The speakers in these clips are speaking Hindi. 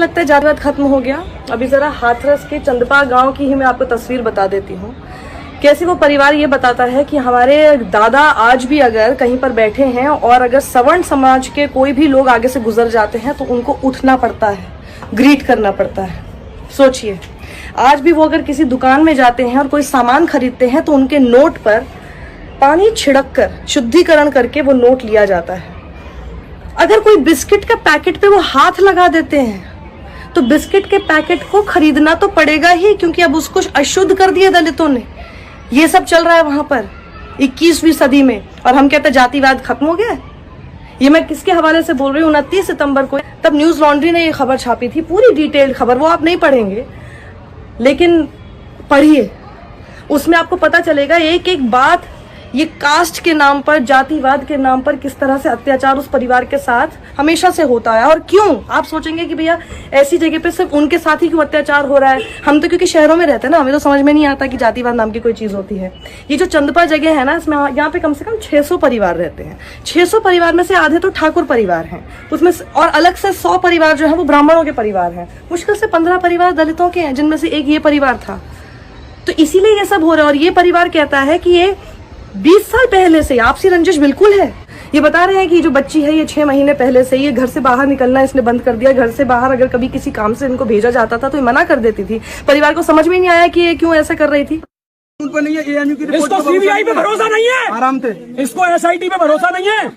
लगता है जातिवाद खत्म हो गया। अभी जरा हाथरस के चंदपा गांव की ही मैं आपको तस्वीर बता देती हूँ। कैसे वो परिवार ये बताता है कि हमारे दादा आज भी अगर कहीं पर बैठे हैं और अगर सवर्ण समाज के कोई भी लोग आगे से गुजर जाते हैं तो उनको उठना पड़ता है, ग्रीट करना पड़ता है। सोचिए, आज भी वो अगर किसी दुकान में जाते हैं और कोई सामान खरीदते हैं तो उनके नोट पर पानी छिड़क कर शुद्धिकरण करके वो नोट लिया जाता है। अगर कोई बिस्किट का पैकेट पे वो हाथ लगा देते हैं तो बिस्किट के पैकेट को खरीदना तो पड़ेगा ही, क्योंकि अब उसको अशुद्ध कर दिया दलितों ने। ये सब चल रहा है वहां पर 21वीं सदी में, और हम कहते हैं जातिवाद खत्म हो गया है। ये मैं किसके हवाले से बोल रही हूँ? 29 सितंबर को तब न्यूज लॉन्ड्री ने ये खबर छापी थी, पूरी डिटेल्ड खबर। वो आप नहीं पढ़ेंगे लेकिन पढ़िए, उसमें आपको पता चलेगा एक एक बात। ये कास्ट के नाम पर, जातिवाद के नाम पर किस तरह से अत्याचार उस परिवार के साथ हमेशा से होता है। और क्यों? आप सोचेंगे कि भैया ऐसी जगह पे सिर्फ उनके साथ ही क्यों अत्याचार हो रहा है? हम तो क्योंकि शहरों में रहते हैं ना, हमें तो समझ में नहीं आता कि जातिवाद नाम की कोई चीज होती है। ये जो चंदपा जगह है ना, इसमें यहाँ पे कम से कम 600 परिवार रहते हैं। 600 परिवार में से आधे तो ठाकुर परिवार हैं, उसमें और अलग से 100 परिवार जो है वो ब्राह्मणों के परिवार हैं। मुश्किल से 15 परिवार दलितों के हैं, जिनमें से एक ये परिवार था। तो इसीलिए ये सब हो रहा है। और ये परिवार कहता है कि ये 20 साल पहले से आपसी रंजिश बिल्कुल है। ये बता रहे हैं कि जो बच्ची है ये 6 महीने पहले से ये घर से बाहर निकलना इसने बंद कर दिया। घर से बाहर अगर कभी किसी काम से इनको भेजा जाता था तो ये मना कर देती थी। परिवार को समझ में नहीं आया कि ये क्यों ऐसा कर रही थी। नहीं है, इसको सीबीआई पे भरोसा नहीं है, आराम से। इसको एसआईटी पे भरोसा नहीं है,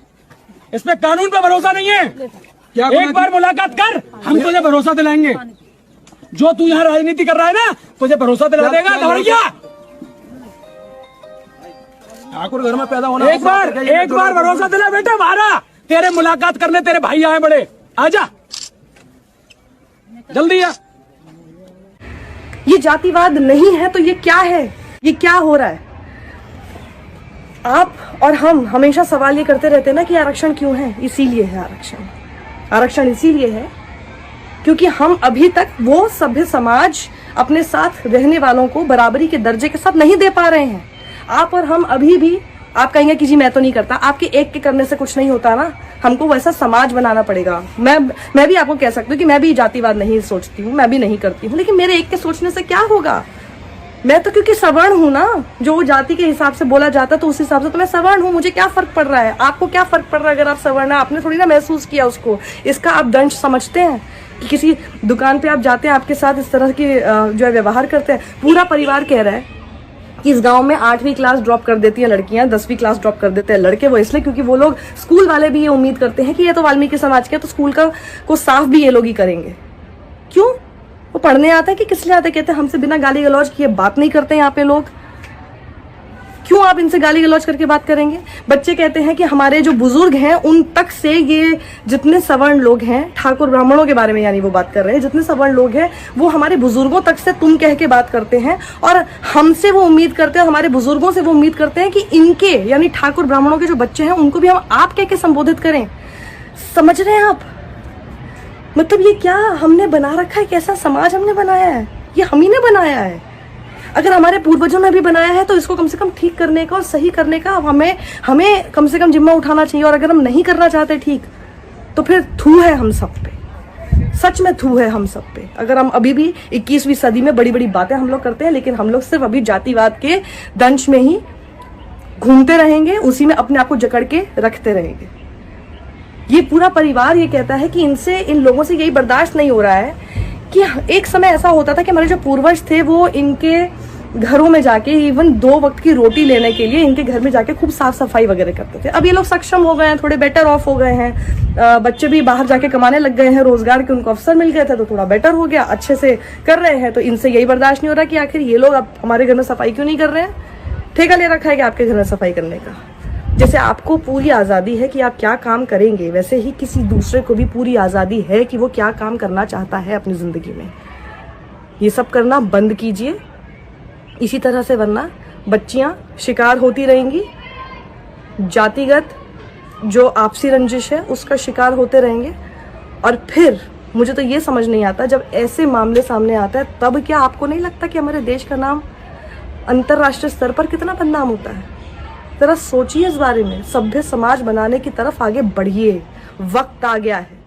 इस पे कानून पे भरोसा नहीं है। एक बार मुलाकात कर, हम तुझे भरोसा दिलाएंगे। जो तू यहाँ राजनीति कर रहा है ना, तुझे भरोसा दिला देगा। ठाकुर घर में पैदा होना, एक बार भरोसा दिला बेटा हमारा। तेरे मुलाकात करने तेरे भाई आए बड़े, आजा जल्दी आ। ये जातिवाद नहीं है तो ये क्या है? ये क्या हो रहा है? आप और हम हमेशा सवाल ये करते रहते हैं ना कि आरक्षण क्यों है? इसीलिए है आरक्षण इसीलिए है क्योंकि हम अभी तक वो सभ्य समाज अपने साथ रहने वालों को बराबरी के दर्जे के साथ नहीं दे पा रहे हैं। आप और हम अभी भी, आप कहेंगे कि जी मैं तो नहीं करता, आपके एक के करने से कुछ नहीं होता ना, हमको वैसा समाज बनाना पड़ेगा। मैं भी आपको कह सकती हूँ कि मैं भी जातिवाद नहीं सोचती हूँ, मैं भी नहीं करती हूँ, लेकिन मेरे एक के सोचने से क्या होगा? मैं तो क्योंकि सवर्ण हूँ ना, जो जाति के हिसाब से बोला जाता तो उस हिसाब से तो मैं सवर्ण हूँ। मुझे क्या फर्क पड़ रहा है? आपको क्या फर्क पड़ रहा है अगर आप सवर्ण है? आपने थोड़ी ना महसूस किया उसको। इसका आप दंश समझते हैं कि किसी दुकान पे आप जाते हैं, आपके साथ इस तरह की जो है व्यवहार करते हैं। पूरा परिवार कह रहा है कि इस गांव में 8वीं क्लास ड्रॉप कर देती हैं लड़कियां, 10वीं क्लास ड्रॉप कर देते हैं लड़के। वो इसलिए क्योंकि वो लोग, स्कूल वाले भी ये उम्मीद करते हैं कि ये तो वाल्मीकि समाज के हैं तो स्कूल को साफ भी ये लोग ही करेंगे। क्यों? वो पढ़ने आते हैं कि किस लिए आते? कहते हैं हमसे बिना गाली गलौज किए बात नहीं करते यहाँ पे लोग। क्यों आप इनसे गाली गलौज करके बात करेंगे? बच्चे कहते हैं कि हमारे जो बुजुर्ग हैं उन तक से ये जितने सवर्ण लोग हैं, ठाकुर ब्राह्मणों के बारे में यानी वो बात कर रहे हैं, जितने सवर्ण लोग हैं वो हमारे बुजुर्गों तक से तुम कह के बात करते हैं। और हमसे वो उम्मीद करते हैं, हमारे बुजुर्गों से वो उम्मीद करते हैं कि इनके यानी ठाकुर ब्राह्मणों के जो बच्चे हैं उनको भी हम आप कह के संबोधित करें। समझ रहे हैं आप? मतलब ये क्या हमने बना रखा है? कैसा समाज हमने बनाया है? ये हम ही ने बनाया है। अगर हमारे पूर्वजों ने भी बनाया है तो इसको कम से कम ठीक करने का और सही करने का हमें कम से कम जिम्मा उठाना चाहिए। और अगर हम नहीं करना चाहते ठीक, तो फिर थू है हम सब पे, सच में थू है हम सब पे। अगर हम अभी भी 21वीं सदी में बड़ी बड़ी बातें हम लोग करते हैं, लेकिन हम लोग सिर्फ अभी जातिवाद के दंश में ही घूमते रहेंगे, उसी में अपने आप को जकड़ के रखते रहेंगे। ये पूरा परिवार ये कहता है कि इन लोगों से यही बर्दाश्त नहीं हो रहा है कि एक समय ऐसा होता था कि हमारे जो पूर्वज थे वो इनके घरों में जाके इवन 2 वक्त की रोटी लेने के लिए इनके घर में जाके खूब साफ सफाई वगैरह करते थे। अब ये लोग सक्षम हो गए हैं, थोड़े बेटर ऑफ हो गए हैं, बच्चे भी बाहर जाके कमाने लग गए हैं, रोजगार के उनको अवसर मिल गए थे तो थोड़ा बेटर हो गया, अच्छे से कर रहे हैं। तो इनसे यही बर्दाश्त नहीं हो रहा कि आखिर ये लोग अब हमारे घर में सफाई क्यों नहीं कर रहे हैं? ठेका ले रखा है कि आपके घर में सफाई करने का। जैसे आपको पूरी आज़ादी है कि आप क्या काम करेंगे, वैसे ही किसी दूसरे को भी पूरी आज़ादी है कि वो क्या काम करना चाहता है अपनी ज़िंदगी में। ये सब करना बंद कीजिए इसी तरह से, वरना बच्चियां शिकार होती रहेंगी, जातिगत जो आपसी रंजिश है उसका शिकार होते रहेंगे। और फिर मुझे तो ये समझ नहीं आता, जब ऐसे मामले सामने आता है तब क्या आपको नहीं लगता कि हमारे देश का नाम अंतर्राष्ट्रीय स्तर पर कितना बदनाम होता है? जरा सोचिए इस बारे में। सभ्य समाज बनाने की तरफ आगे बढ़िए, वक्त आ गया है।